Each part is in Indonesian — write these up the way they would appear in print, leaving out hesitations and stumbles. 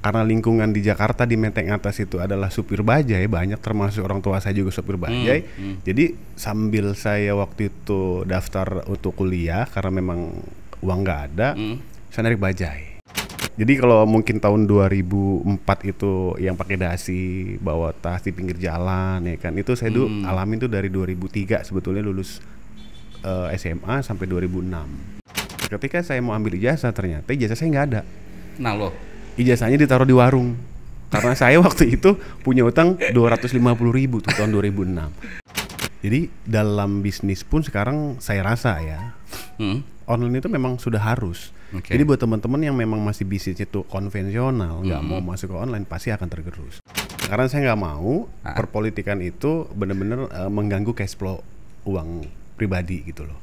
karena lingkungan di Jakarta di Menteng Atas itu adalah supir bajai, banyak termasuk orang tua saya juga supir bajai. Jadi sambil saya waktu itu daftar untuk kuliah karena memang uang nggak ada, saya narik bajai. Jadi kalau mungkin tahun 2004 itu yang pakai dasi, bawa tas di pinggir jalan ya kan, itu saya dulu alamin tuh dari 2003 sebetulnya lulus SMA sampai 2006. Ketika saya mau ambil ijazah ternyata ijazah saya nggak ada. Nah loh, Ijazahnya ditaruh di warung karena saya waktu itu punya utang 250.000 tuh tahun 2006. Jadi dalam bisnis pun sekarang saya rasa ya online itu memang sudah harus. Jadi buat teman-teman yang memang masih bisnis itu konvensional, nggak mau masuk ke online, pasti akan tergerus. Karena saya nggak mau perpolitikan itu benar-benar mengganggu cash flow uang pribadi gitu loh.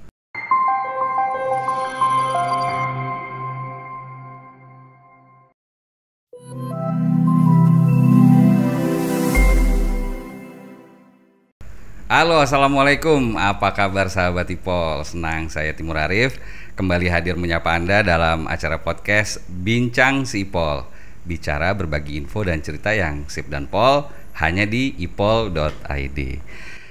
halo, assalamualaikum. Apa kabar sahabat Ipol? Senang saya Timur Arif kembali hadir menyapa Anda dalam acara podcast Bincang si Ipol. Bicara berbagi info dan cerita yang sip dan pol hanya di ipol.id.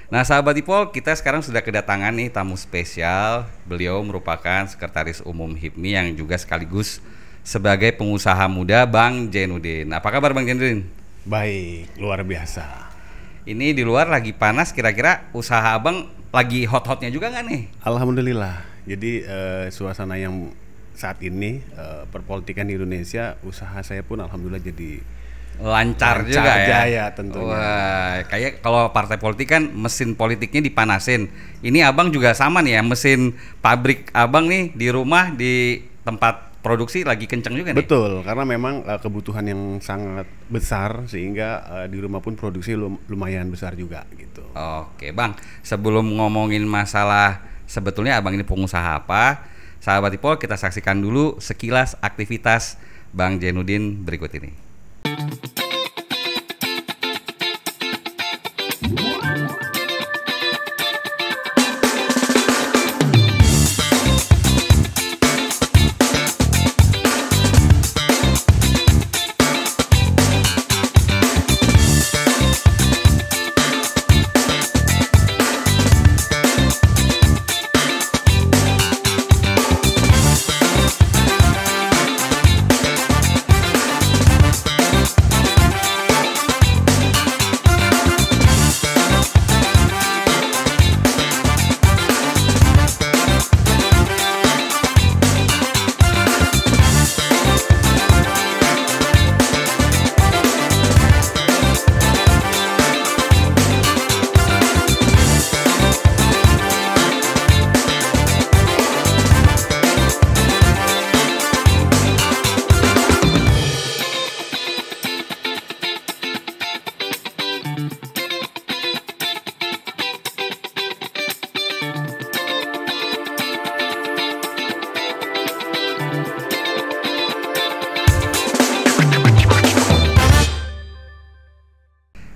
Nah sahabat Ipol, kita sekarang sudah kedatangan nih tamu spesial. Beliau merupakan Sekretaris Umum HIPMI yang juga sekaligus sebagai pengusaha muda, Bang Jainuddin. Apa kabar Bang Jainuddin? Baik, luar biasa. Ini di luar lagi panas, kira-kira usaha abang lagi hot-hotnya juga nggak nih? Alhamdulillah. Jadi suasana yang saat ini perpolitikan di Indonesia, usaha saya pun alhamdulillah jadi lancar juga ya. Jaya tentunya. Wah, kayak kalau partai politik kan mesin politiknya dipanasin. Ini abang juga sama nih ya, mesin pabrik abang nih di rumah di tempat produksi lagi kenceng juga nih. Betul, karena memang kebutuhan yang sangat besar sehingga di rumah pun produksi lumayan besar juga gitu. Oke Bang, sebelum ngomongin masalah sebetulnya abang ini pengusaha apa, sahabat Ipol kita saksikan dulu sekilas aktivitas Bang Jainuddin berikut ini.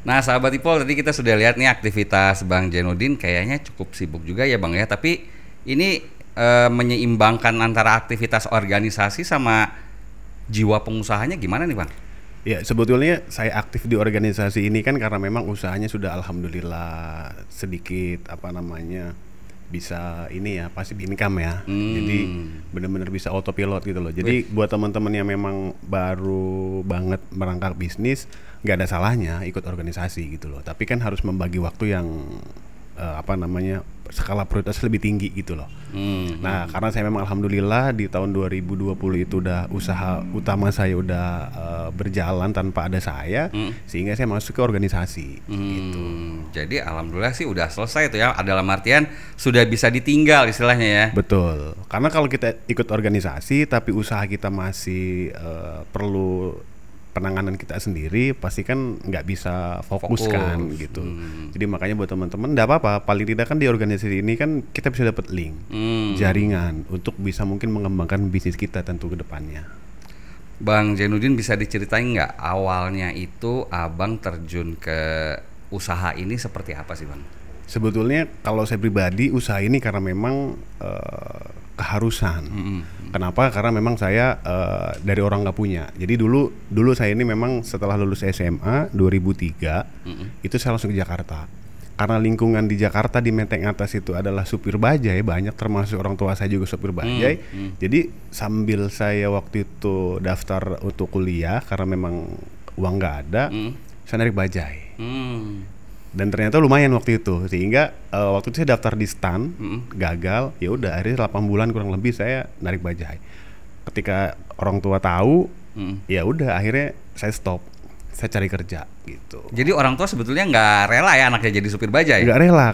Nah sahabat Ipol, tadi kita sudah lihat nih aktivitas Bang Jainuddin kayaknya cukup sibuk juga ya Bang ya. Tapi ini menyeimbangkan antara aktivitas organisasi sama jiwa pengusahanya gimana nih Bang? Ya sebetulnya saya aktif di organisasi ini kan karena memang usahanya sudah alhamdulillah sedikit bisa ini ya pasif income ya. Jadi benar-benar bisa autopilot gitu loh. Jadi buat teman-teman yang memang baru banget merangkak bisnis, nggak ada salahnya ikut organisasi gitu loh. Tapi kan harus membagi waktu yang skala prioritas lebih tinggi gitu loh. Nah karena saya memang alhamdulillah di tahun 2020 itu udah usaha utama saya udah berjalan tanpa ada saya, sehingga saya masuk ke organisasi gitu. Jadi alhamdulillah sih udah selesai tuh ya, dalam artian sudah bisa ditinggal istilahnya ya. Betul, karena kalau kita ikut organisasi tapi usaha kita masih perlu penanganan kita sendiri, pasti kan nggak bisa fokus kan gitu. Jadi makanya buat teman-teman nggak apa-apa, paling tidak kan di organisasi ini kan kita bisa dapat link, jaringan untuk bisa mungkin mengembangkan bisnis kita tentu ke depannya. Bang Jainuddin bisa diceritain nggak awalnya itu abang terjun ke usaha ini seperti apa sih Bang? Sebetulnya kalau saya pribadi usaha ini karena memang keharusan. Kenapa? Karena memang saya dari orang nggak punya. Jadi dulu saya ini memang setelah lulus SMA 2003 itu saya langsung ke Jakarta. Karena lingkungan di Jakarta di Menteng Atas itu adalah supir bajai, banyak termasuk orang tua saya juga supir bajai. Jadi sambil saya waktu itu daftar untuk kuliah karena memang uang nggak ada, saya narik bajai. Dan ternyata lumayan waktu itu, sehingga waktu itu saya daftar di STAN, gagal. Ya udah, akhirnya 8 bulan kurang lebih saya narik bajai. Ketika orang tua tahu, ya udah akhirnya saya stop. Saya cari kerja gitu. Jadi orang tua sebetulnya nggak rela ya anaknya jadi supir bajai? Nggak rela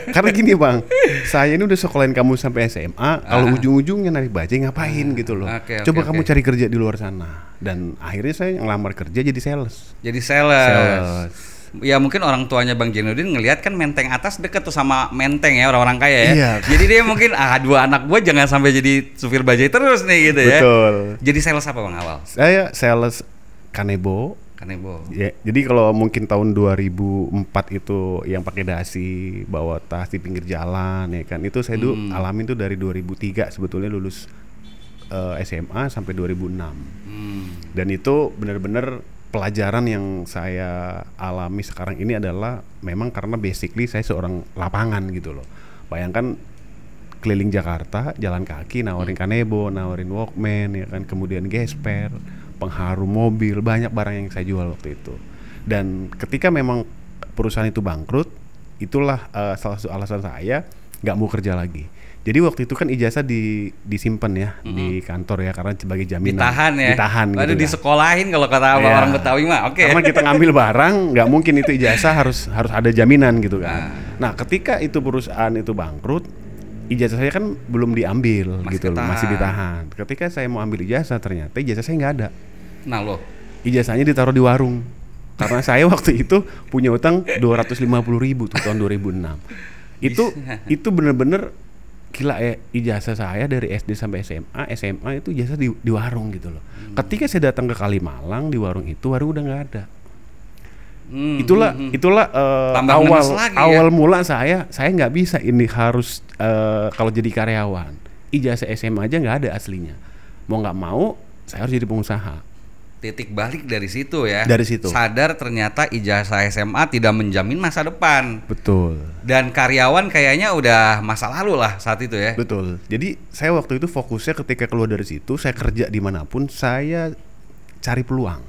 karena gini bang, saya ini udah sekolahin kamu sampai SMA, kalau ujung-ujungnya narik bajai ngapain gitu loh. Coba kamu cari kerja di luar sana. Dan akhirnya saya ngelamar kerja jadi sales. Jadi sales. Ya mungkin orang tuanya Bang Jainuddin ngelihat kan Menteng Atas deket tuh sama Menteng ya, orang-orang kaya ya. Iya. Jadi dia mungkin dua anak gua jangan sampai jadi supir bajai terus nih gitu ya. Betul. Jadi sales apa Bang awal? Saya sales Kanebo. Ya, jadi kalau mungkin tahun 2004 itu yang pakai dasi, bawa tas di pinggir jalan ya kan, itu saya dulu alamin tuh dari 2003 sebetulnya lulus SMA sampai 2006. Dan itu benar-benar pelajaran yang saya alami sekarang ini adalah memang karena basically saya seorang lapangan gitu loh. Bayangkan keliling Jakarta jalan kaki, nawarin Kanebo, nawarin Walkman ya kan, kemudian gesper, pengharum mobil, banyak barang yang saya jual waktu itu. Dan ketika memang perusahaan itu bangkrut, itulah salah satu alasan saya nggak mau kerja lagi. Jadi waktu itu kan ijazah disimpan ya di kantor ya, karena sebagai jaminan. Ditahan ya. Ditahan. Waduh, gitu disekolahin kalau kata orang Betawi mah. Oke. Karena kita ngambil barang, nggak mungkin itu ijazah harus ada jaminan gitu kan. Nah, ketika itu perusahaan itu bangkrut, ijazah saya kan belum diambil gitu loh, masih ditahan. Ketika saya mau ambil ijazah, ternyata ijazah saya nggak ada. Nah loh, ijazahnya ditaruh di warung. Karena saya waktu itu punya utang 250.000 tuh tahun 2006. Itu bener-bener gila ya, ijazah saya dari SD sampai SMA itu ijazah di warung gitu loh. Ketika saya datang ke Kalimalang, di warung itu warung udah nggak ada. Itulah awal mula saya nggak bisa ini harus kalau jadi karyawan. Ijazah SMA aja nggak ada aslinya. Mau nggak mau saya harus jadi pengusaha. Titik balik dari situ ya. Dari situ. Sadar ternyata ijazah SMA tidak menjamin masa depan. Betul. Dan karyawan kayaknya udah masa lalu lah saat itu ya. Betul. Jadi saya waktu itu fokusnya ketika keluar dari situ, saya kerja dimanapun, saya cari peluang.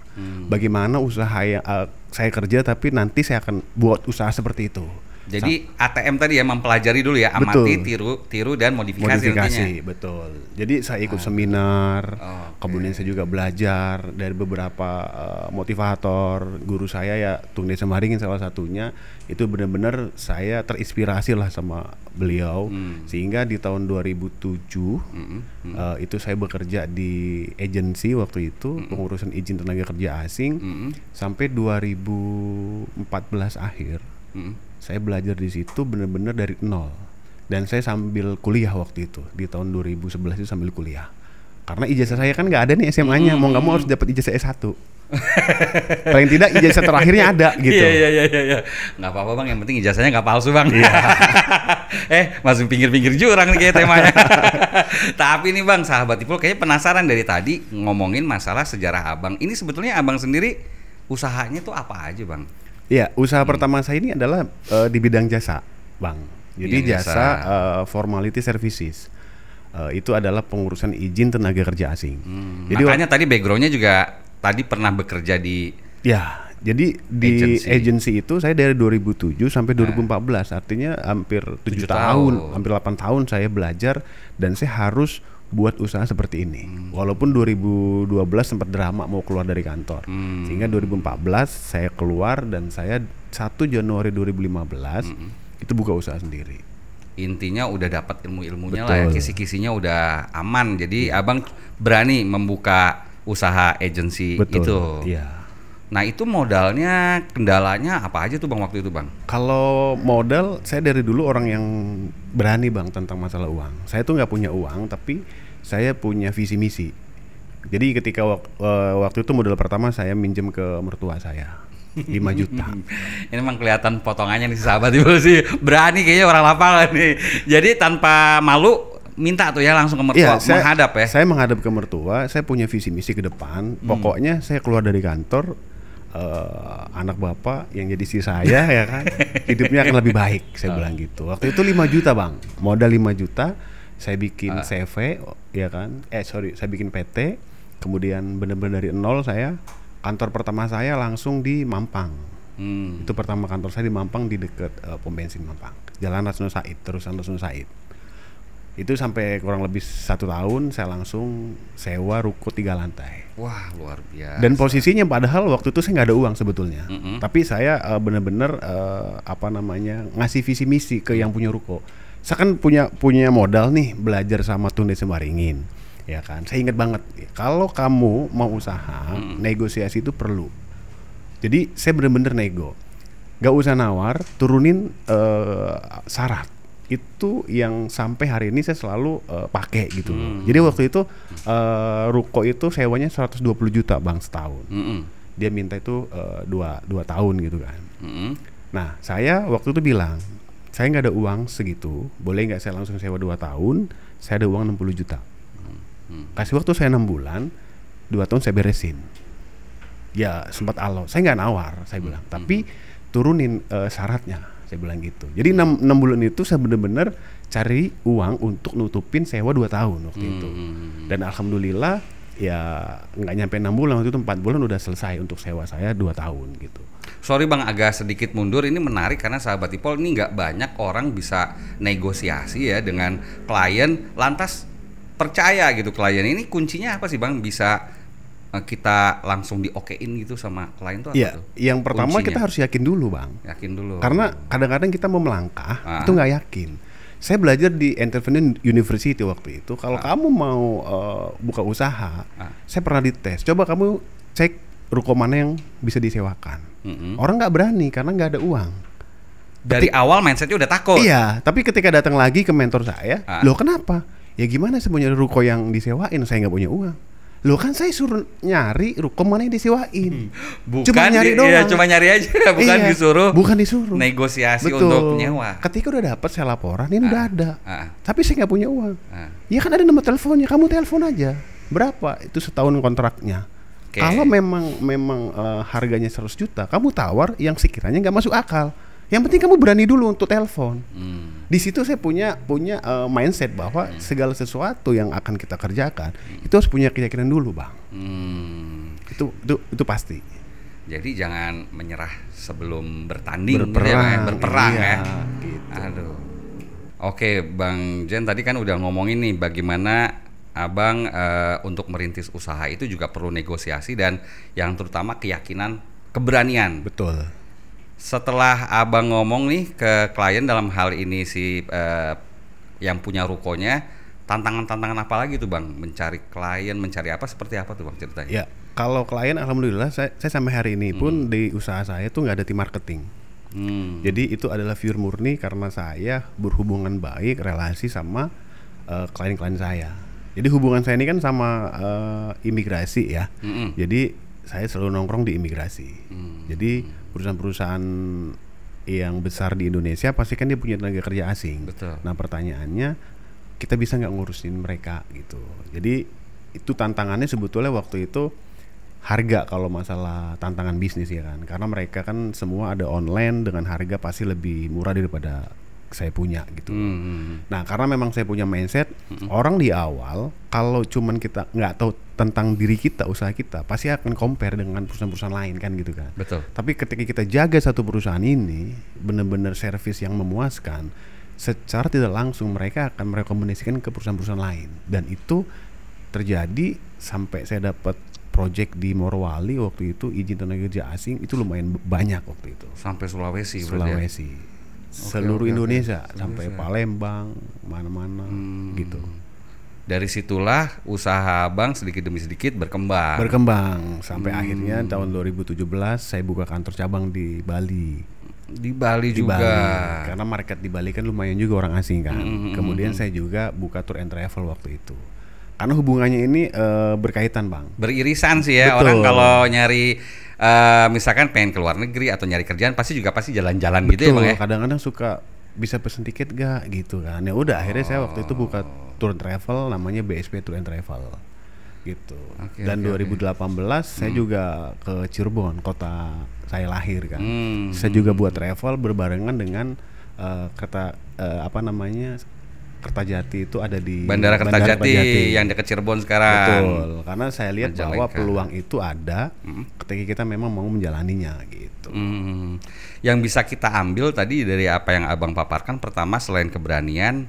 Bagaimana usaha yang saya kerja tapi nanti saya akan buat usaha seperti itu. Jadi ATM tadi ya, mempelajari dulu ya, amati, tiru dan modifikasi nantinya. Betul. Jadi saya ikut seminar, kemudian saya juga belajar dari beberapa motivator, guru saya ya Tung Desa Maringin salah satunya. Itu benar-benar saya terinspirasi lah sama beliau, sehingga di tahun 2007 itu saya bekerja di agensi waktu itu, pengurusan izin tenaga kerja asing, sampai 2014 akhir. Saya belajar di situ benar-benar dari nol. Dan saya sambil kuliah waktu itu. Di tahun 2011 itu sambil kuliah. Karena ijazah saya kan nggak ada nih SMA-nya. Mau nggak mau harus dapat ijazah S1. Paling tidak ijazah terakhirnya ada gitu. Iya. Nggak apa-apa Bang, yang penting ijazahnya nggak palsu Bang. Masuk pinggir-pinggir jurang nih kayak temanya. Tapi nih Bang, sahabat Ipul kayaknya penasaran dari tadi ngomongin masalah sejarah Abang. Ini sebetulnya Abang sendiri usahanya tuh apa aja Bang? Ya, usaha pertama saya ini adalah di bidang jasa, Bang. Jadi jasa formality services. Itu adalah pengurusan izin tenaga kerja asing. Jadi makanya tadi backgroundnya juga tadi pernah bekerja di. Ya, jadi di agency itu saya dari 2007 sampai 2014, artinya hampir 7 tahun, hampir 8 tahun saya belajar dan saya harus buat usaha seperti ini. Walaupun 2012 sempat drama mau keluar dari kantor. Sehingga 2014 saya keluar dan saya 1 Januari 2015 itu buka usaha sendiri. Intinya udah dapat ilmu-ilmunya lah ya, kisi-kisinya udah aman. Jadi Abang berani membuka usaha agensi itu. Iya. Nah, itu modalnya, kendalanya apa aja tuh Bang waktu itu Bang? Kalau modal, saya dari dulu orang yang berani Bang tentang masalah uang. Saya tuh nggak punya uang, tapi saya punya visi misi. Jadi ketika waktu itu modal pertama saya minjem ke mertua saya 5 juta. Ini memang kelihatan potongannya nih sahabat Ibu sih, berani kayaknya orang lapangan nih. Jadi tanpa malu minta tuh ya langsung ke mertua, menghadap ya. Saya menghadap ke mertua, saya punya visi misi ke depan. Pokoknya saya keluar dari kantor, anak bapak yang jadi istri saya ya kan, hidupnya akan lebih baik. Saya bilang gitu. Waktu itu 5 juta bang, modal 5 juta. Saya bikin CV ya kan, saya bikin PT. Kemudian benar-benar dari nol saya. Kantor pertama saya langsung di Mampang. Itu pertama kantor saya di Mampang, di dekat pom bensin Mampang, Jalan Rasuna Said, terusan Rasuna Said. Itu sampai kurang lebih 1 tahun saya langsung sewa ruko 3 lantai. Wah, luar biasa. Dan posisinya padahal waktu itu saya nggak ada uang sebetulnya. Tapi saya benar-benar ngasih visi misi ke yang punya ruko. Saya kan punya modal nih, belajar sama Tunde Sembaringin. Ya kan, saya ingat banget. Kalau kamu mau usaha, negosiasi itu perlu. Jadi saya benar-benar nego. Gak usah nawar, turunin syarat. Itu yang sampai hari ini saya selalu pakai gitu. Jadi waktu itu ruko itu sewanya 120 juta bang setahun. Dia minta itu 2 tahun gitu kan. Nah saya waktu itu bilang, saya nggak ada uang segitu, boleh nggak saya langsung sewa 2 tahun, saya ada uang 60 juta. Kasih waktu saya 6 bulan, 2 tahun saya beresin. Ya sempat alo, saya nggak nawar, saya bilang, tapi turunin syaratnya. Saya bilang gitu. Jadi 6 bulan itu saya benar-benar cari uang untuk nutupin sewa 2 tahun waktu itu. Dan alhamdulillah ya nggak nyampe 6 bulan, waktu itu 4 bulan udah selesai untuk sewa saya 2 tahun gitu. Sorry bang, agak sedikit mundur. Ini menarik karena sahabat Ipol ini nggak banyak orang bisa negosiasi ya dengan klien, lantas percaya gitu klien. Ini kuncinya apa sih bang? Bisa kita langsung diokein gitu sama klien tuh apa tuh? Yang pertama kuncinya? Kita harus yakin dulu bang. Yakin dulu. Karena kadang-kadang kita mau melangkah itu nggak yakin. Saya belajar di Entrepreneur University waktu itu. Kalau kamu mau buka usaha, saya pernah dites. Coba kamu cek ruko mana yang bisa disewakan. Orang nggak berani karena nggak ada uang. Dari awal mindsetnya udah takut. Iya, tapi ketika datang lagi ke mentor saya, loh kenapa? Ya gimana saya punya ruko yang disewain, saya nggak punya uang. Loh kan saya suruh nyari ruko mana yang disewain. Bukan cuma nyari doang. Iya, cuma nyari aja, bukan disuruh. Negosiasi. Betul. Untuk nyewa. Ketika udah dapat saya laporan, ini udah ada. Tapi saya nggak punya uang. Ya kan ada nomor teleponnya, kamu telepon aja. Berapa? Itu setahun kontraknya. Kalau memang harganya 100 juta, kamu tawar yang sekiranya nggak masuk akal. Yang penting kamu berani dulu untuk telepon. Di situ saya punya mindset bahwa segala sesuatu yang akan kita kerjakan itu harus punya keyakinan dulu bang. Itu pasti. Jadi jangan menyerah sebelum bertanding, berperang ya. Gitu. Aduh. Oke bang Jen, tadi kan udah ngomongin nih bagaimana abang untuk merintis usaha itu juga perlu negosiasi dan yang terutama keyakinan, keberanian. Betul. Setelah abang ngomong nih ke klien dalam hal ini yang punya rukonya, tantangan-tantangan apa lagi tuh bang? Mencari klien, mencari apa, seperti apa tuh bang ceritanya? Ya, kalau klien alhamdulillah saya sampai hari ini pun di usaha saya tuh nggak ada tim marketing. Jadi itu adalah pure murni karena saya berhubungan baik, relasi sama klien-klien saya. Jadi hubungan saya ini kan sama imigrasi ya. Jadi saya selalu nongkrong di imigrasi. Jadi perusahaan-perusahaan yang besar di Indonesia pasti kan dia punya tenaga kerja asing. Betul. Nah pertanyaannya, kita bisa nggak ngurusin mereka gitu. Jadi itu tantangannya sebetulnya waktu itu harga, kalau masalah tantangan bisnis ya kan. Karena mereka kan semua ada online dengan harga pasti lebih murah daripada saya punya gitu. Nah karena memang saya punya mindset orang di awal kalau cuman kita nggak tahu tentang diri kita, usaha kita, pasti akan compare dengan perusahaan-perusahaan lain kan gitu kan. Betul. Tapi ketika kita jaga satu perusahaan ini benar-benar servis yang memuaskan, secara tidak langsung mereka akan merekomendasikan ke perusahaan-perusahaan lain, dan itu terjadi sampai saya dapat project di Morowali waktu itu, izin tenaga kerja asing itu lumayan banyak waktu itu. Sampai Sulawesi. Seluruh Indonesia. Sampai Palembang, mana-mana gitu. Dari situlah usaha abang sedikit demi sedikit berkembang sampai akhirnya tahun 2017 saya buka kantor cabang di Bali. Di Bali juga. Bali. Karena market di Bali kan lumayan juga orang asing kan. Kemudian saya juga buka tour and travel waktu itu. Karena hubungannya ini berkaitan bang. Beririsan sih ya. Betul. Orang kalau nyari misalkan pengen ke luar negeri atau nyari kerjaan pasti jalan-jalan. Betul, gitu ya bang ya. Kadang-kadang suka bisa pesen tiket gak gitu kan. Ya udah akhirnya saya waktu itu buka tour and travel namanya BSP Tour and Travel gitu. Dan 2018 saya juga ke Cirebon, kota saya lahir kan. Saya juga buat travel berbarengan dengan Kertajati itu ada di Bandara Kertajati yang dekat Cirebon sekarang. Betul, karena saya lihat bahwa peluang itu ada ketika kita memang mau menjalaninya gitu. Yang bisa kita ambil tadi dari apa yang Abang paparkan, pertama selain keberanian,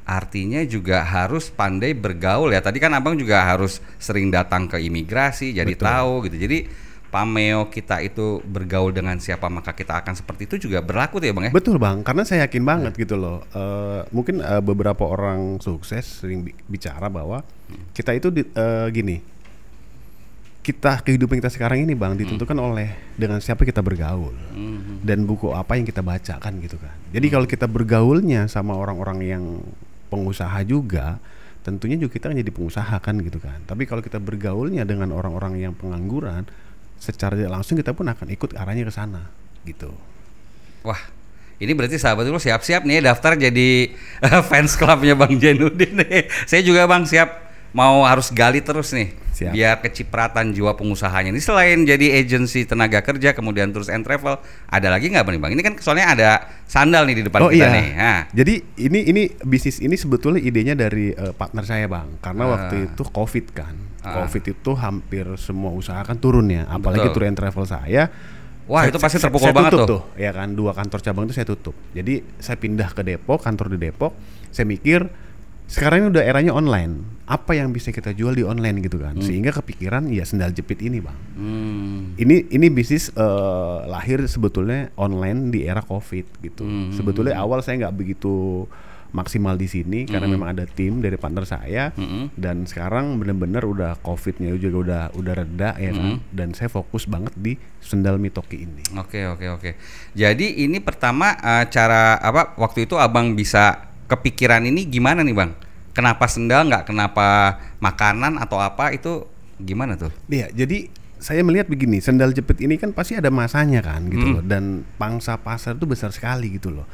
artinya juga harus pandai bergaul ya. Tadi kan Abang juga harus sering datang ke imigrasi, jadi tahu gitu. Jadi pameo kita itu bergaul dengan siapa maka kita akan seperti itu juga berlaku tuh ya Bang ya? Betul Bang, karena saya yakin banget gitu loh. Mungkin beberapa orang sukses sering bicara bahwa kita itu gini, kehidupan kita sekarang ini Bang ditentukan oleh dengan siapa kita bergaul dan buku apa yang kita baca kan gitu kan. Jadi kalau kita bergaulnya sama orang-orang yang pengusaha juga, tentunya juga kita akan jadi pengusaha kan gitu kan. Tapi kalau kita bergaulnya dengan orang-orang yang pengangguran, secara langsung kita pun akan ikut arahnya ke sana gitu. Wah, ini berarti sahabat dulu siap-siap nih daftar jadi fans clubnya Bang Jainuddin nih. Saya juga Bang siap mau harus gali terus nih. Siap. Biar kecipratan jiwa pengusahanya. Ini selain jadi agensi tenaga kerja kemudian tours and travel, ada lagi nggak Bang? Ini kan soalnya ada sandal nih di depan kita nih. Nah. Jadi ini bisnis ini sebetulnya idenya dari partner saya Bang. Karena waktu itu COVID kan. COVID itu hampir semua usaha kan turun ya. Apalagi tour and travel saya. Wah, itu pasti terpukul banget tuh. Ya kan, 2 kantor cabang itu saya tutup. Jadi saya pindah ke Depok, kantor di Depok. Saya mikir sekarang ini udah eranya online. Apa yang bisa kita jual di online gitu kan? Sehingga kepikiran ya sendal jepit ini Bang. Ini bisnis lahir sebetulnya online di era COVID gitu. Sebetulnya awal saya nggak begitu maksimal di sini karena memang ada tim dari partner saya dan sekarang benar-benar udah COVID-nya juga udah reda ya kan, dan saya fokus banget di sendal Mitoki ini. Oke. Jadi ini pertama cara apa waktu itu Abang bisa kepikiran ini gimana nih Bang? Kenapa sendal, nggak kenapa makanan atau apa, itu gimana tuh? Iya, jadi saya melihat begini, sendal jepit ini kan pasti ada masanya kan gitu loh, dan pangsa pasar itu besar sekali gitu loh.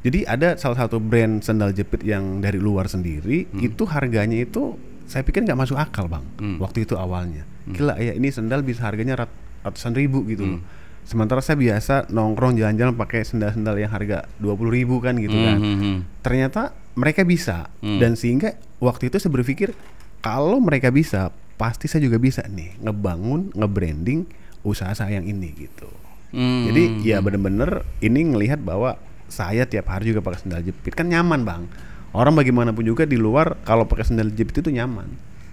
Jadi ada salah satu brand sendal jepit yang dari luar sendiri, itu harganya itu saya pikir nggak masuk akal Bang. Waktu itu awalnya gila ya, ini sendal bisa harganya ratusan ribu gitu loh. Sementara saya biasa nongkrong jalan-jalan pakai sendal-sendal yang harga 20.000 kan gitu kan. Ternyata mereka bisa, dan sehingga waktu itu saya berpikir kalau mereka bisa, pasti saya juga bisa nih ngebranding usaha saya yang ini gitu. Jadi ya bener-bener ini ngelihat bahwa saya tiap hari juga pakai sendal jepit kan nyaman Bang. Orang bagaimanapun juga di luar kalau pakai sendal jepit itu nyaman.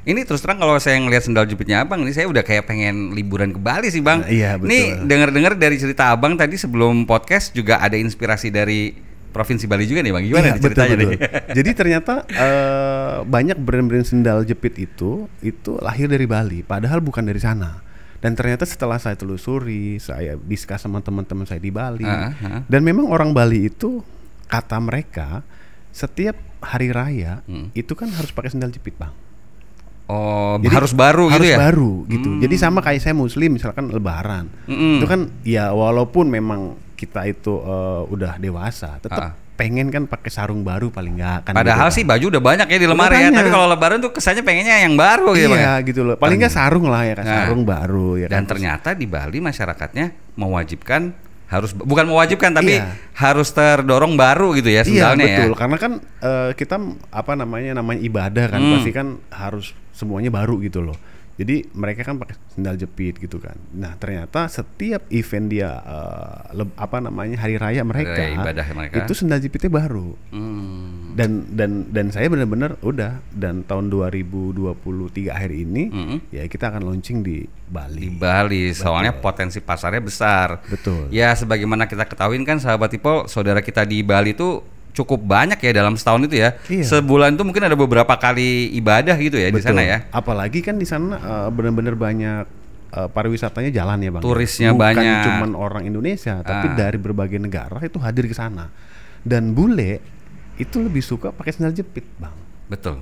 Ini terus terang kalau saya ngelihat sendal jepitnya Abang, ini saya udah kayak pengen liburan ke Bali sih Bang. Iya betul. Nih dengar-dengar dari cerita Abang tadi sebelum podcast juga ada inspirasi dari Provinsi Bali juga nih Bang. Gimana ceritanya nih? Jadi ternyata banyak brand-brand sendal jepit itu lahir dari Bali, padahal bukan dari sana. Dan ternyata setelah saya telusuri, saya diskus sama teman-teman saya di Bali, dan memang orang Bali itu kata mereka setiap hari raya itu kan harus pakai sendal jepit Bang. Oh, jadi harus baru gitu ya? Harus baru gitu. Jadi sama kayak saya Muslim misalkan Lebaran, itu kan ya walaupun memang kita itu udah dewasa, tetap pengen kan pakai sarung baru paling nggak kan. Padahal gitu, sih baju udah banyak ya di lemari ya, tapi kalau Lebaran tuh kesannya pengennya yang baru gitu. Iya gitu loh. Paling nggak sarung lah ya kan, sarung baru ya. Dan ternyata di Bali masyarakatnya mewajibkan bukan mewajibkan tapi harus terdorong baru gitu ya sendalnya. Iya betul, karena kan kita namanya ibadah kan, pasti kan harus semuanya baru gitu loh. Jadi mereka kan pakai sendal jepit gitu kan. Nah ternyata setiap event dia hari raya mereka, itu sendal jepitnya baru. Dan saya benar-benar dan tahun 2023 akhir ini ya kita akan launching di Bali. Di Bali, soalnya potensi pasarnya besar. Betul. Ya sebagaimana kita ketahuin kan sahabat Ipol, saudara kita di Bali itu cukup banyak ya dalam setahun itu ya. Iya. Sebulan tuh mungkin ada beberapa kali ibadah gitu ya. Betul. Di sana ya. Apalagi kan di sana benar-benar banyak pariwisatanya jalan ya Bang. Turisnya bukan banyak. Bukan cuma orang Indonesia, tapi dari berbagai negara itu hadir ke sana. Dan bule itu lebih suka pakai sandal jepit Bang. Betul.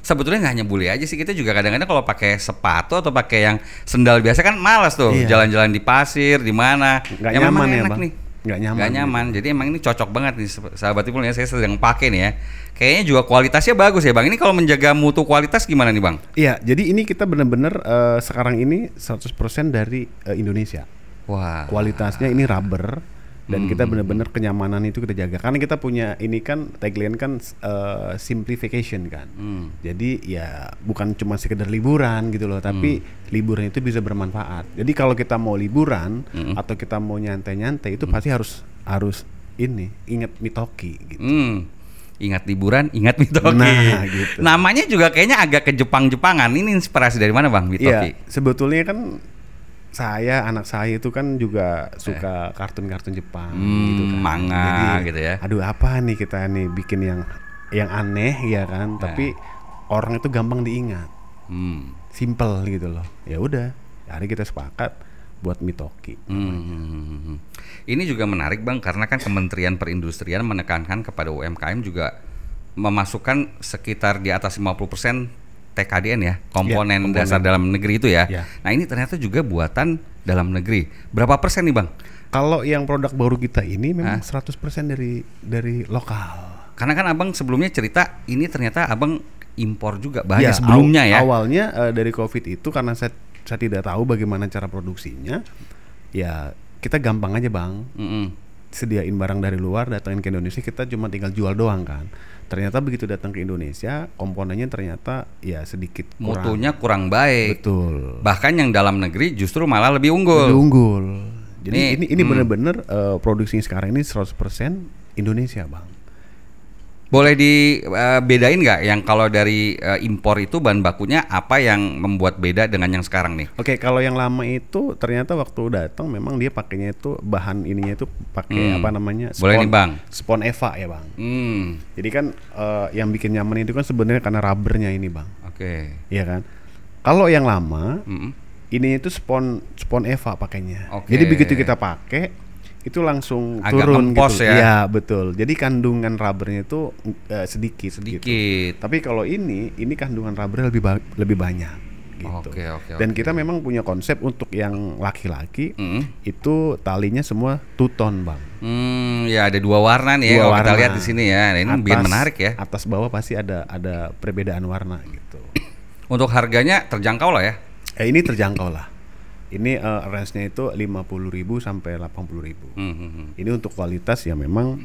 Sebetulnya nggak hanya bule aja sih, kita juga kadang-kadang kalau pakai sepatu atau pakai yang sendal biasa kan malas tuh jalan-jalan di pasir di mana. Nggak nyaman ya Bang. Nih. Nggak nyaman. Jadi emang ini cocok banget nih sahabat Ipul ya. Saya sedang pakai nih ya. Kayaknya juga kualitasnya bagus ya Bang. Ini kalau menjaga mutu kualitas gimana nih Bang? Iya, jadi ini kita benar-benar sekarang ini 100% dari Indonesia. Wah. Kualitasnya ini rubber dan kita benar-benar kenyamanan itu kita jaga. Karena kita punya ini kan tagline kan simplification kan. Jadi ya bukan cuma sekedar liburan gitu loh, tapi liburan itu bisa bermanfaat. Jadi kalau kita mau liburan atau kita mau nyantai-nyantai itu pasti harus ini ingat Mitoki gitu. Ingat liburan, ingat Mitoki. Nah, gitu. Namanya juga kayaknya agak ke Jepang-Jepangan. Ini inspirasi dari mana Bang, Mitoki? Iya, sebetulnya kan anak saya itu kan juga suka kartun-kartun Jepang gitu kan. Manga. Jadi, gitu ya. Aduh, apa nih kita nih bikin yang aneh ya kan, tapi orang itu gampang diingat. Simple gitu loh. Ya udah, hari kita sepakat buat Mitoki. Ini juga menarik Bang, karena kan Kementerian Perindustrian menekankan kepada UMKM juga memasukkan sekitar di atas 50% TKDN ya, komponen dasar dalam negeri itu ya. Nah ini ternyata juga buatan dalam negeri. Berapa persen nih Bang? Kalau yang produk baru kita ini memang 100% dari lokal. Karena kan Abang sebelumnya cerita ini ternyata Abang impor juga bahannya sebelumnya ya. Awalnya dari COVID itu karena saya tidak tahu bagaimana cara produksinya, ya kita gampang aja Bang, sediain barang dari luar, datangin ke Indonesia, kita cuma tinggal jual doang kan. Ternyata begitu datang ke Indonesia, komponennya ternyata ya sedikit kurang. Mutunya kurang baik. Betul. Bahkan yang dalam negeri justru malah lebih unggul. Jadi ini benar-benar produksi sekarang ini 100% Indonesia Bang. Boleh dibedain nggak yang kalau dari impor itu bahan bakunya apa yang membuat beda dengan yang sekarang nih? Oke, kalau yang lama itu ternyata waktu datang memang dia pakainya itu bahan ininya itu pakai apa namanya? Boleh nih Bang. Spon Eva ya Bang. Jadi kan yang bikin nyaman itu kan sebenarnya karena rubbernya ini Bang. Oke. Iya kan? Kalau yang lama ini itu spon Eva pakainya. Jadi begitu kita pakai itu langsung agak turun ngempos gitu. Ya. Iya betul. Jadi kandungan rubbernya itu sedikit. Gitu. Tapi kalau ini kandungan rubbernya lebih banyak. Gitu. Dan kita memang punya konsep untuk yang laki-laki itu talinya semua two-tone Bang. Ya ada dua warna nih ya kalau kita lihat di sini ya. Nah, ini biar menarik ya. Atas bawah pasti ada perbedaan warna gitu. Untuk harganya terjangkau lah ya. Ini terjangkau lah. Ini range-nya itu 50.000 sampai 80.000. Ini untuk kualitas yang memang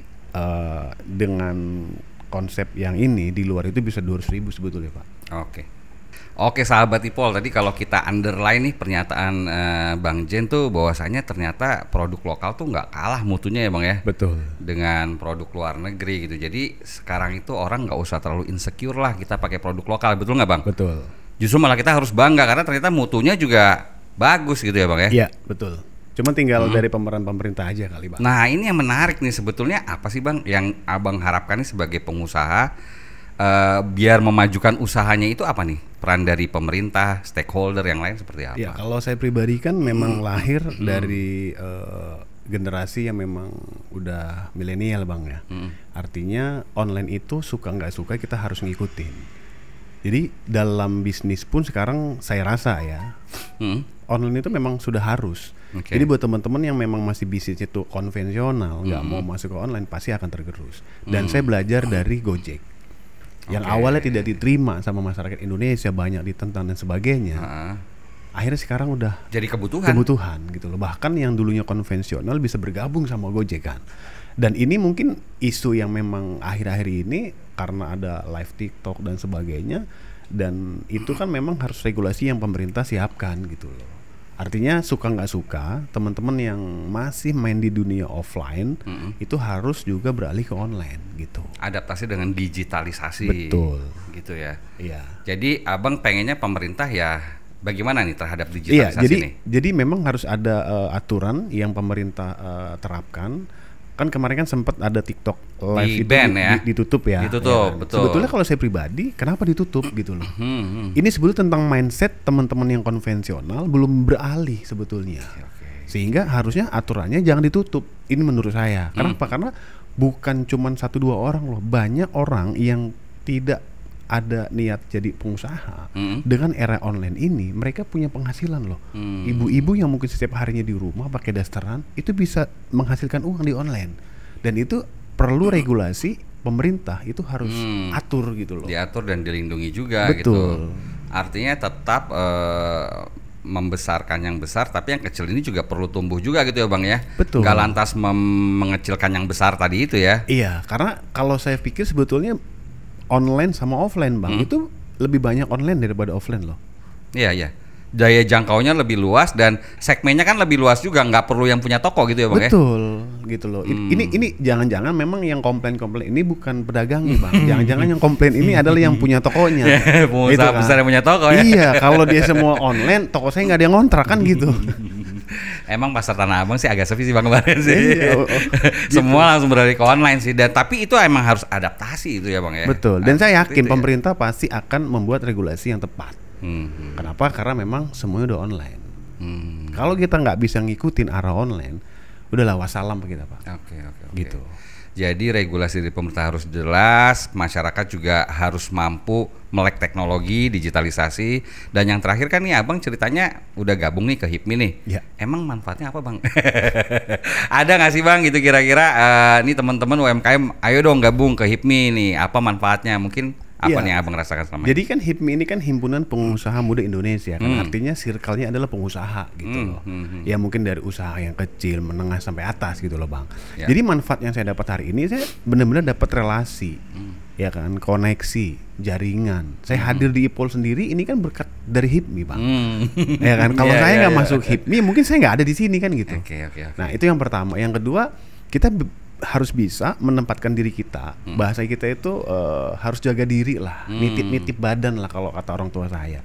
dengan konsep yang ini di luar itu bisa 200.000 sebetulnya Pak. Oke sahabat Ipol, tadi kalau kita underline nih pernyataan Bang Jen tuh bahwasanya ternyata produk lokal tuh nggak kalah mutunya ya Bang ya. Betul. Dengan produk luar negeri gitu. Jadi sekarang itu orang nggak usah terlalu insecure lah kita pakai produk lokal, betul nggak Bang? Betul. Justru malah kita harus bangga karena ternyata mutunya juga bagus gitu ya Bang ya? Iya betul. Cuma tinggal dari pemeran pemerintah aja kali Bang. Nah ini yang menarik nih sebetulnya apa sih Bang yang Abang harapkan nih sebagai pengusaha biar memajukan usahanya itu apa nih? Peran dari pemerintah, stakeholder yang lain seperti apa? Ya kalau saya pribadi kan memang lahir dari generasi yang memang udah milenial Bang ya. Artinya online itu suka nggak suka kita harus ngikutin. Jadi dalam bisnis pun sekarang saya rasa ya online itu memang sudah harus. Jadi buat teman-teman yang memang masih bisnis itu konvensional, nggak mau masuk ke online pasti akan tergerus. Dan saya belajar dari Gojek yang awalnya tidak diterima sama masyarakat Indonesia, banyak ditentang dan sebagainya. Akhirnya sekarang udah jadi kebutuhan gitu loh. Bahkan yang dulunya konvensional bisa bergabung sama Gojek kan. Dan ini mungkin isu yang memang akhir-akhir ini karena ada live TikTok dan sebagainya, dan itu kan memang harus regulasi yang pemerintah siapkan gitu loh. Artinya suka nggak suka teman-teman yang masih main di dunia offline itu harus juga beralih ke online gitu. Adaptasi dengan digitalisasi. Betul. Gitu ya. Iya. Jadi Abang pengennya pemerintah ya bagaimana nih terhadap digitalisasi nih? Jadi memang harus ada aturan yang pemerintah terapkan. Kan kemarin kan sempat ada TikTok live itu ditutup ya. Ditutup, betul. Sebetulnya kalau saya pribadi, kenapa ditutup gitu loh? Ini sebetulnya tentang mindset teman-teman yang konvensional belum beralih sebetulnya. Sehingga harusnya aturannya jangan ditutup. Ini menurut saya. Kenapa? Karena bukan cuma 1-2 orang loh, banyak orang yang tidak ada niat jadi pengusaha, dengan era online ini mereka punya penghasilan loh. Ibu-ibu yang mungkin setiap harinya di rumah pakai dasteran itu bisa menghasilkan uang di online, dan itu perlu regulasi pemerintah itu harus atur gitu loh. Diatur dan dilindungi juga. Betul. Gitu. Artinya tetap membesarkan yang besar, tapi yang kecil ini juga perlu tumbuh juga gitu ya Bang ya. Betul. Nggak lantas mengecilkan yang besar tadi itu ya. Iya, karena kalau saya pikir sebetulnya online sama offline Bang, itu lebih banyak online daripada offline loh. Iya, iya. Daya jangkaunya lebih luas dan segmennya kan lebih luas juga, nggak perlu yang punya toko gitu ya Bang. Betul, gitu loh. Ini jangan-jangan memang yang komplain-komplain ini bukan pedagangnya Bang. Jangan-jangan yang komplain ini adalah yang punya tokonya. Pengusaha Gitu kan. besar yang punya toko ya. Iya, kalau dia semua online, toko saya nggak ada yang ngontrak kan gitu. Emang pasar Tanah Abang sih agak sepi sih Bang kemarin sih. Iya, Semua langsung beralih ke online sih. Dan tapi itu emang harus adaptasi itu ya Bang ya. Betul. Dan saya yakin Itu ya. pemerintah pasti akan membuat regulasi yang tepat. Kenapa? Karena memang semuanya udah online. Kalau kita nggak bisa ngikutin arah online, udahlah wassalam kita Pak. Oke. Gitu. Jadi regulasi dari pemerintah harus jelas, masyarakat juga harus mampu melek teknologi, digitalisasi, dan yang terakhir kan nih Abang ceritanya udah gabung nih ke HIPMI nih. Ya. Emang manfaatnya apa Bang? Ada nggak sih Bang gitu kira-kira nih teman-teman UMKM, ayo dong gabung ke HIPMI nih, apa manfaatnya? Mungkin apa Iya. nih yang Abang rasakan selama Jadi kan HIPMI ini kan Himpunan Pengusaha Muda Indonesia kan, artinya circle-nya adalah pengusaha gitu loh. Ya mungkin dari usaha yang kecil, menengah sampai atas gitu loh Bang. Ya. Jadi manfaat yang saya dapat hari ini, saya benar-benar dapat relasi, ya kan, koneksi, jaringan. Saya hadir di IPOL sendiri ini kan berkat dari HIPMI Bang. Ya kan, kalau saya nggak masuk HIPMI mungkin saya nggak ada di sini kan gitu. Oke. Nah itu yang pertama. Yang kedua, kita harus bisa menempatkan diri kita. Bahasa kita itu harus jaga diri lah, nitip-nitip badan lah kalau kata orang tua saya.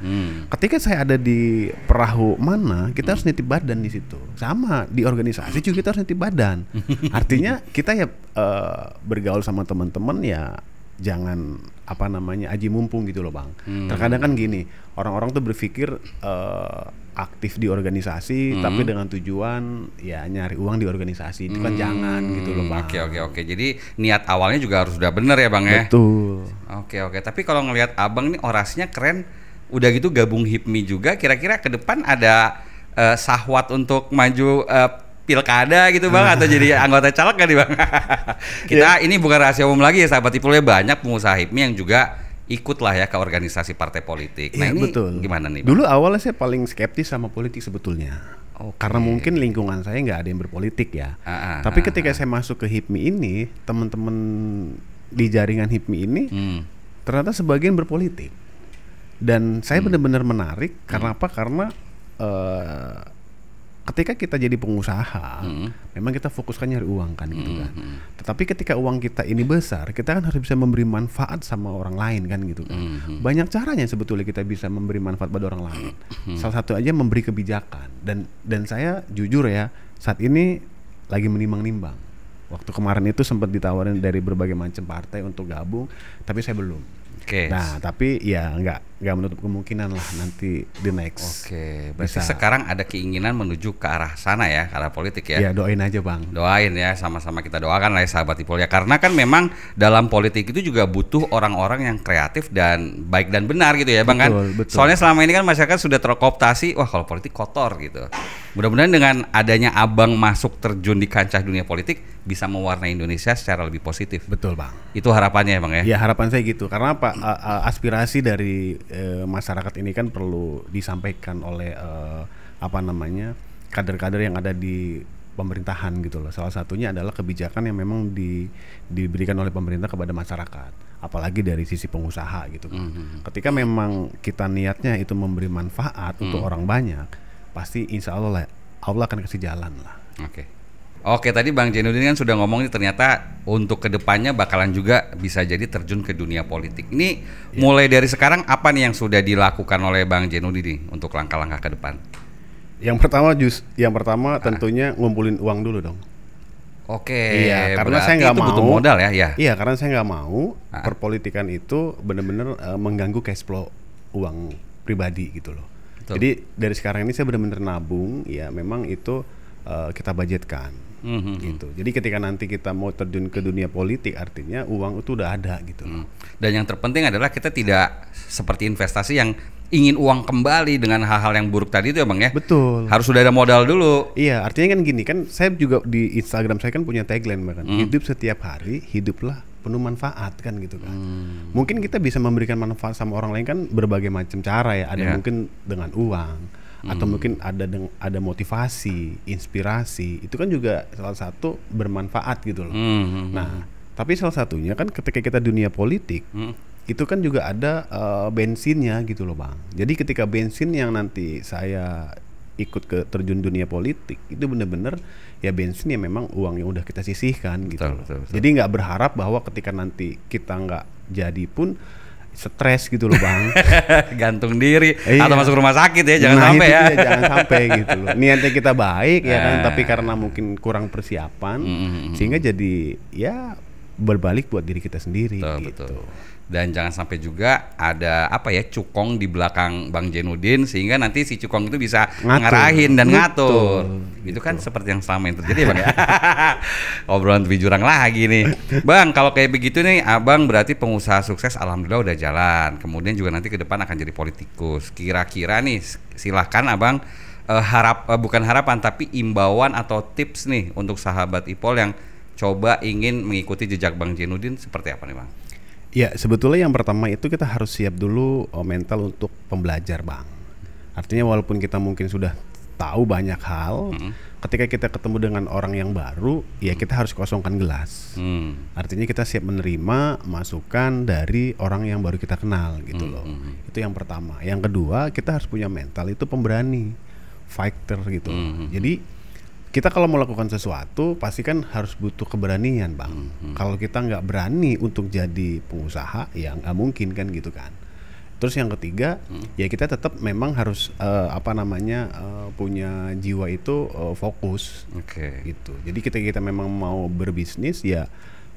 Ketika saya ada di perahu mana, kita harus nitip badan di situ. Sama di organisasi juga kita harus nitip badan. Artinya kita ya bergaul sama teman-teman ya jangan aji mumpung gitu loh Bang. Terkadang kan gini, orang-orang tuh berpikir aktif di organisasi tapi dengan tujuan ya nyari uang di organisasi, itu kan jangan gitu loh Bang. Oke. Jadi niat awalnya juga harus udah bener ya Bang ya. Betul. Oke. Tapi kalau ngelihat Abang nih orasinya keren, udah gitu gabung HIPMI juga, kira-kira ke depan ada sahwat untuk maju pilkada gitu Bang, atau jadi anggota caleg kan nih Bang? Kita ini bukan rahasia umum lagi ya sahabat Ipolnya, banyak pengusaha HIPMI yang juga ikut lah ya ke organisasi partai politik. Nah ini betul. gimana nih Bang? Dulu awalnya saya paling skeptis sama politik sebetulnya. Karena mungkin lingkungan saya nggak ada yang berpolitik ya. Tapi ketika saya masuk ke HIPMI ini, teman-teman di jaringan HIPMI ini ternyata sebagian berpolitik. Dan saya benar-benar menarik karena apa? Karena ketika kita jadi pengusaha, memang kita fokuskan nyari uang kan gitu kan. Tetapi ketika uang kita ini besar, kita kan harus bisa memberi manfaat sama orang lain kan gitu kan. Banyak caranya sebetulnya kita bisa memberi manfaat pada orang lain. Salah satu aja memberi kebijakan. Dan saya jujur ya, saat ini lagi menimbang-nimbang. Waktu kemarin itu sempat ditawarin dari berbagai macam partai untuk gabung, tapi saya belum. Nah, tapi ya nggak menutup kemungkinan lah nanti the next. Berarti sekarang ada keinginan menuju ke arah sana ya, ke arah politik ya. Ya doain aja Bang. Doain ya, sama-sama kita doakan lah ya sahabat Ipol ya. Karena kan memang dalam politik itu juga butuh orang-orang yang kreatif dan baik dan benar gitu ya Bang. Betul. Soalnya selama ini kan masyarakat sudah terkooptasi, wah kalau politik kotor gitu. Mudah-mudahan dengan adanya Abang masuk terjun di kancah dunia politik bisa mewarnai Indonesia secara lebih positif. Betul Bang. Itu harapannya ya Bang ya. Ya harapan saya gitu. Karena apa? Aspirasi dari masyarakat ini kan perlu disampaikan oleh kader-kader yang ada di pemerintahan gitu loh. Salah satunya adalah kebijakan yang memang diberikan oleh pemerintah kepada masyarakat, apalagi dari sisi pengusaha gitu kan. Ketika memang kita niatnya itu memberi manfaat untuk orang banyak, pasti insya Allah akan kasih jalan lah. Oke, tadi Bang Jainuddin kan sudah ngomong nih, ternyata untuk kedepannya bakalan juga bisa jadi terjun ke dunia politik. Ini mulai dari sekarang apa nih yang sudah dilakukan oleh Bang Jainuddin nih untuk langkah-langkah ke depan? Yang pertama tentunya ngumpulin uang dulu dong. Iya, karena saya nggak mau butuh modal ya. Iya, karena saya nggak mau perpolitikan itu benar-benar mengganggu cash flow uang pribadi gitu loh. Betul. Jadi dari sekarang ini saya benar-benar nabung, ya memang itu kita budgetkan. Gitu. Jadi ketika nanti kita mau terjun ke dunia politik, artinya uang itu udah ada gitu. Dan yang terpenting adalah kita tidak seperti investasi yang ingin uang kembali dengan hal-hal yang buruk tadi itu ya Bang ya. Betul. Harus sudah ada modal dulu. Iya, artinya kan gini kan, saya juga di Instagram saya kan punya tagline bahkan, hidup setiap hari, hiduplah penuh manfaat kan gitu kan. Mungkin kita bisa memberikan manfaat sama orang lain kan berbagai macam cara ya. Ada mungkin dengan uang, atau mungkin ada motivasi, inspirasi, itu kan juga salah satu bermanfaat gitu loh. Nah, tapi salah satunya kan ketika kita dunia politik, itu kan juga ada bensinnya gitu loh Bang. Jadi ketika bensin yang nanti saya ikut ke terjun dunia politik, itu benar-benar ya bensin ya memang uang yang udah kita sisihkan gitu. Betul. Jadi nggak berharap bahwa ketika nanti kita nggak jadi pun stres gitu loh Bang. Gantung diri atau masuk rumah sakit ya, jangan sampai ya. Jangan sampai gitu loh. Niatnya kita baik ya kan, tapi karena mungkin kurang persiapan sehingga jadi ya berbalik buat diri kita sendiri. Betul. Dan jangan sampai juga ada cukong di belakang Bang Jainuddin sehingga nanti si cukong itu bisa ngarahin dan ngatur. Itu kan seperti yang selama yang terjadi ya Bang ya. Obrolan lebih jurang lagi nih. Bang, kalau kayak begitu nih Abang berarti pengusaha sukses alhamdulillah udah jalan. Kemudian juga nanti ke depan akan jadi politikus. Kira-kira nih silahkan Abang bukan harapan tapi imbauan atau tips nih untuk sahabat Ipol yang coba ingin mengikuti jejak Bang Jainuddin seperti apa nih Bang? Ya sebetulnya yang pertama itu kita harus siap dulu mental untuk pembelajar Bang. Artinya walaupun kita mungkin sudah tahu banyak hal, ketika kita ketemu dengan orang yang baru, ya kita harus kosongkan gelas. Artinya kita siap menerima masukan dari orang yang baru kita kenal gitu loh. Itu yang pertama. Yang kedua kita harus punya mental itu pemberani, fighter gitu. Jadi kita kalau mau lakukan sesuatu pasti kan harus butuh keberanian Bang. Kalau kita nggak berani untuk jadi pengusaha ya nggak mungkin kan gitu kan. Terus yang ketiga ya kita tetap memang harus punya jiwa itu fokus. Gitu. Jadi kita memang mau berbisnis ya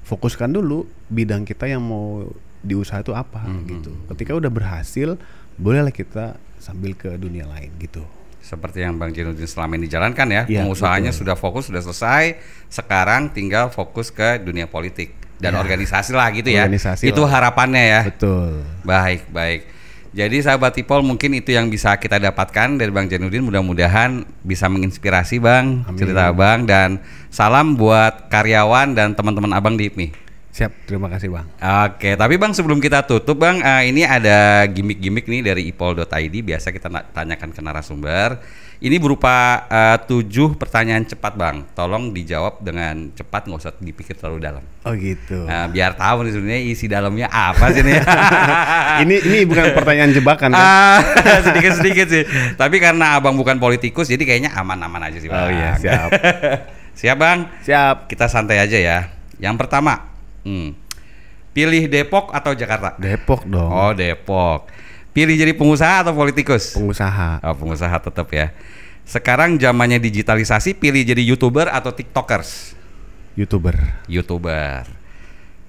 fokuskan dulu bidang kita yang mau diusaha itu apa gitu. Ketika udah berhasil bolehlah kita sambil ke dunia lain gitu. Seperti yang Bang Jainuddin selama ini dijalankan ya, pengusahanya sudah fokus, sudah selesai, sekarang tinggal fokus ke dunia politik dan organisasi lah gitu ya. Itu harapannya ya. Betul. Baik. Jadi sahabat Ipol mungkin itu yang bisa kita dapatkan dari Bang Jainuddin, mudah-mudahan bisa menginspirasi Bang. Amin. Cerita Abang dan salam buat karyawan dan teman-teman Abang di IPMI. Siap, terima kasih Bang. Oke, tapi Bang sebelum kita tutup Bang, ini ada gimmick-gimmick nih dari ipol.id, biasa kita tanyakan ke narasumber. Ini berupa 7 pertanyaan cepat Bang, tolong dijawab dengan cepat, nggak usah dipikir terlalu dalam. Oh gitu. Nah, biar tahu nih sebenarnya isi dalamnya apa sih nih. ini bukan pertanyaan jebakan kan? Sedikit-sedikit sih, tapi karena Abang bukan politikus, jadi kayaknya aman-aman aja sih Bang. Oh iya, siap. Siap Bang? Siap. Kita santai aja ya. Yang pertama, pilih Depok atau Jakarta? Depok dong. Oh Depok. Pilih jadi pengusaha atau politikus? Pengusaha. Oh pengusaha tetap ya. Sekarang zamannya digitalisasi, pilih jadi YouTuber atau TikTokers? YouTuber.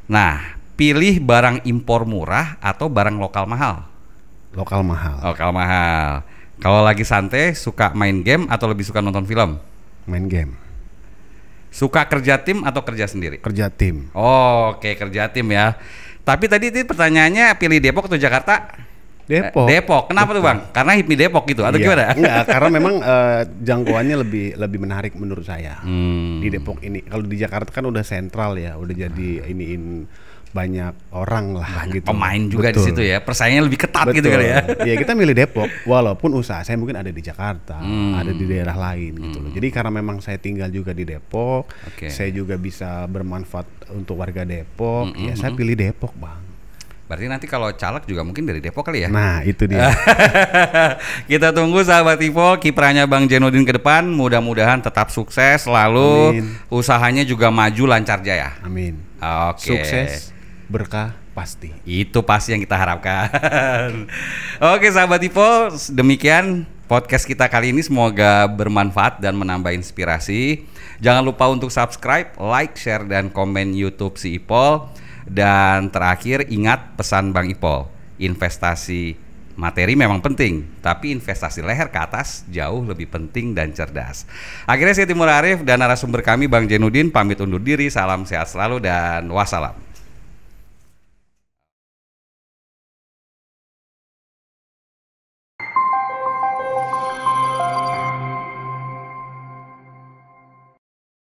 Nah, pilih barang impor murah atau barang lokal mahal? Lokal mahal. Kalau lagi santai, suka main game atau lebih suka nonton film? Main game. Suka kerja tim atau kerja sendiri? Kerja tim. Oh, oke, kerja tim ya. Tapi tadi itu pertanyaannya pilih Depok atau Jakarta? Depok. Kenapa tuh Bang? Karena HIPMI Depok gitu atau gimana? Enggak, karena memang jangkauannya lebih menarik menurut saya. Di Depok ini. Kalau di Jakarta kan udah sentral ya, udah jadi banyak orang lah, banyak gitu. Pemain juga di situ ya, persaingannya lebih ketat. Betul. Gitu kali ya. Ya kita milih Depok, walaupun usaha saya mungkin ada di Jakarta, ada di daerah lain gitu loh. Jadi karena memang saya tinggal juga di Depok, saya juga bisa bermanfaat untuk warga Depok, ya saya pilih Depok Bang. Berarti nanti kalau caleg juga mungkin dari Depok kali ya? Nah itu dia. Kita tunggu sahabat Ipol kiprahnya Bang Jainuddin ke depan, mudah-mudahan tetap sukses selalu. Amin. Usahanya juga maju lancar jaya. Amin. Oke. Sukses, berkah pasti. Itu pasti yang kita harapkan. Oke sahabat Ipol, demikian podcast kita kali ini, semoga bermanfaat dan menambah inspirasi. Jangan lupa untuk subscribe, like, share, dan komen YouTube si Ipol. Dan terakhir ingat pesan Bang Ipol, investasi Materi memang penting, tapi investasi leher ke atas jauh lebih penting dan cerdas. Akhirnya saya Timur Arif dan narasumber kami Bang Jainuddin pamit undur diri. Salam sehat selalu dan wassalam.